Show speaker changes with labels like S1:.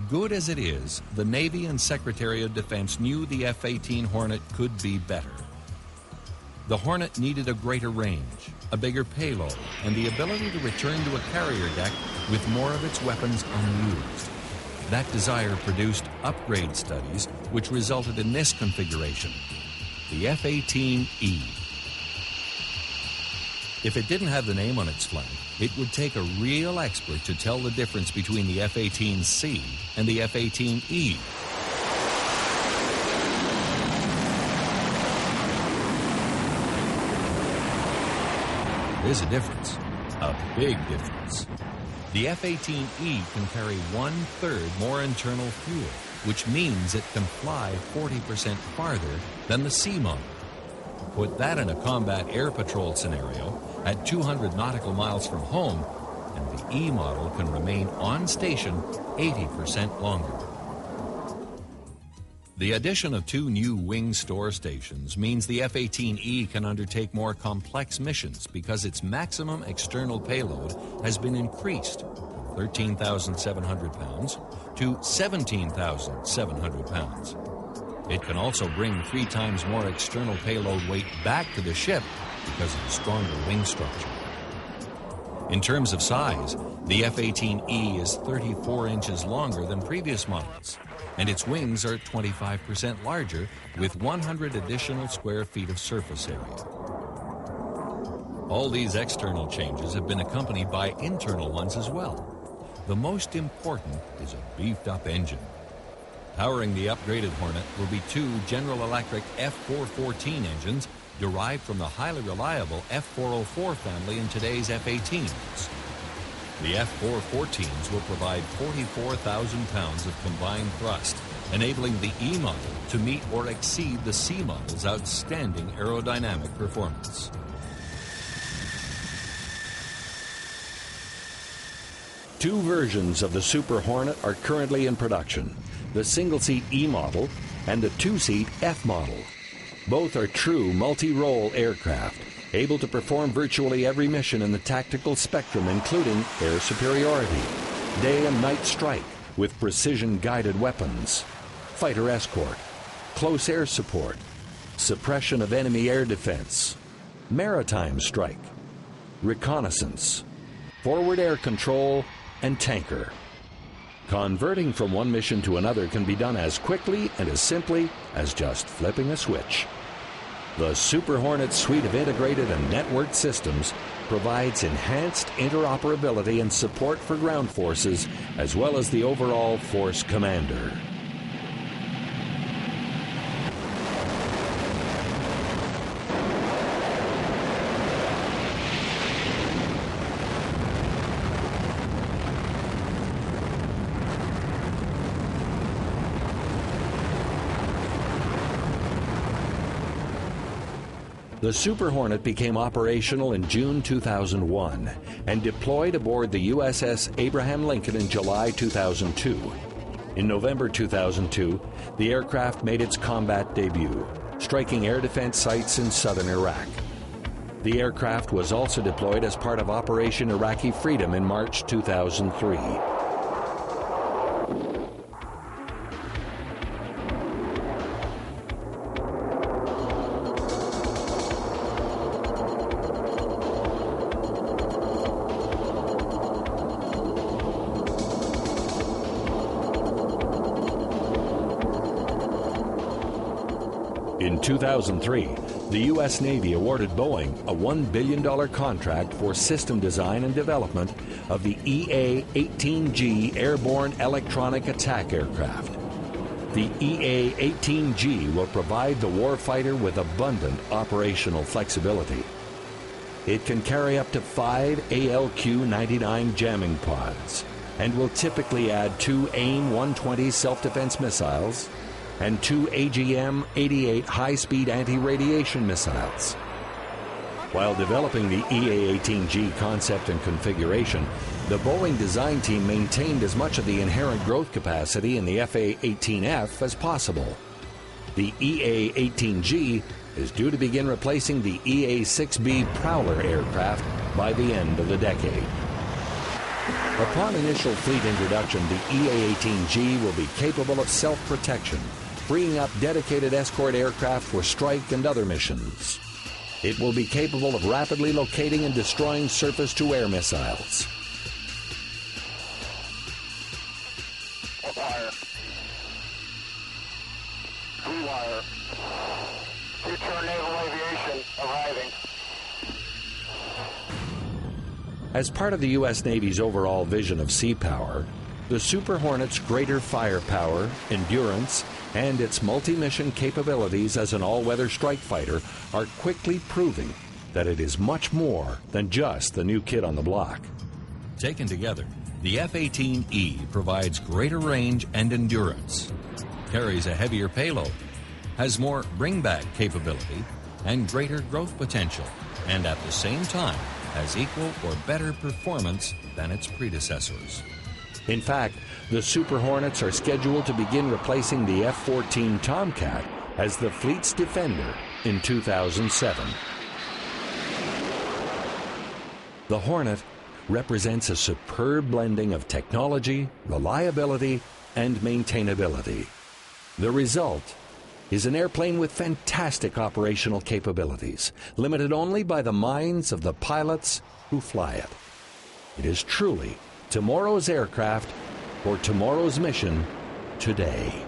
S1: good as it is, the Navy and Secretary of Defense knew the F-18 Hornet could be better. The Hornet needed a greater range, a bigger payload, and the ability to return to a carrier deck with more of its weapons unused. That desire produced upgrade studies, which resulted in this configuration, the F-18E. If it didn't have the name on its flank, it would take a real expert to tell the difference between the F-18C and the F-18E. There's a difference, a big difference. The F-18E can carry 1/3 more internal fuel, which means it can fly 40% farther than the C model. Put that in a combat air patrol scenario at 200 nautical miles from home, and the E model can remain on station 80% longer. The addition of 2 new wing store stations means the F-18E can undertake more complex missions because its maximum external payload has been increased from 13,700 pounds to 17,700 pounds. It can also bring 3 times more external payload weight back to the ship because of the stronger wing structure. In terms of size, the F-18E is 34 inches longer than previous models, and its wings are 25% larger with 100 additional square feet of surface area. All these external changes have been accompanied by internal ones as well. The most important is a beefed-up engine. Powering the upgraded Hornet will be 2 General Electric F414 engines derived from the highly reliable F404 family in today's F-18s. The F414s will provide 44,000 pounds of combined thrust, enabling the E model to meet or exceed the C model's outstanding aerodynamic performance.
S2: Two versions of the Super Hornet are currently in production, the single-seat E model and the 2-seat F model. Both are true multi-role aircraft, able to perform virtually every mission in the tactical spectrum, including air superiority, day and night strike with precision-guided weapons, fighter escort, close air support, suppression of enemy air defense, maritime strike, reconnaissance, forward air control, and tanker. Converting from one mission to another can be done as quickly and as simply as just flipping a switch. The Super Hornet suite of integrated and networked systems provides enhanced interoperability and support for ground forces, as well as the overall force commander. The Super Hornet became operational in June 2001 and deployed aboard the USS Abraham Lincoln in July 2002. In November 2002, the aircraft made its combat debut, striking air defense sites in southern Iraq. The aircraft was also deployed as part of Operation Iraqi Freedom in March 2003. In 2003, the U.S. Navy awarded Boeing a $1 billion contract for system design and development of the EA-18G airborne electronic attack aircraft. The EA-18G will provide the warfighter with abundant operational flexibility. It can carry up to 5 ALQ-99 jamming pods and will typically add 2 AIM-120 self-defense missiles and 2 AGM-88 high-speed anti-radiation missiles. While developing the EA-18G concept and configuration, the Boeing design team maintained as much of the inherent growth capacity in the FA-18F as possible. The EA-18G is due to begin replacing the EA-6B Prowler aircraft by the end of the decade. Upon initial fleet introduction, the EA-18G will be capable of self-protection, freeing up dedicated escort aircraft for strike and other missions. It will be capable of rapidly locating and destroying surface-to-air missiles.
S3: Wire. Rewire. Future naval aviation arriving.
S2: As part of the U.S. Navy's overall vision of sea power, the Super Hornet's greater firepower, endurance, and its multi-mission capabilities as an all-weather strike fighter are quickly proving that it is much more than just the new kid on the block.
S1: Taken together, the F-18E provides greater range and endurance, carries a heavier payload, has more bring-back capability, and greater growth potential, and at the same time has equal or better performance than its predecessors.
S2: In fact, the Super Hornets are scheduled to begin replacing the F-14 Tomcat as the fleet's defender in 2007. The Hornet represents a superb blending of technology, reliability, and maintainability. The result is an airplane with fantastic operational capabilities, limited only by the minds of the pilots who fly it. It is truly tomorrow's aircraft for tomorrow's mission today.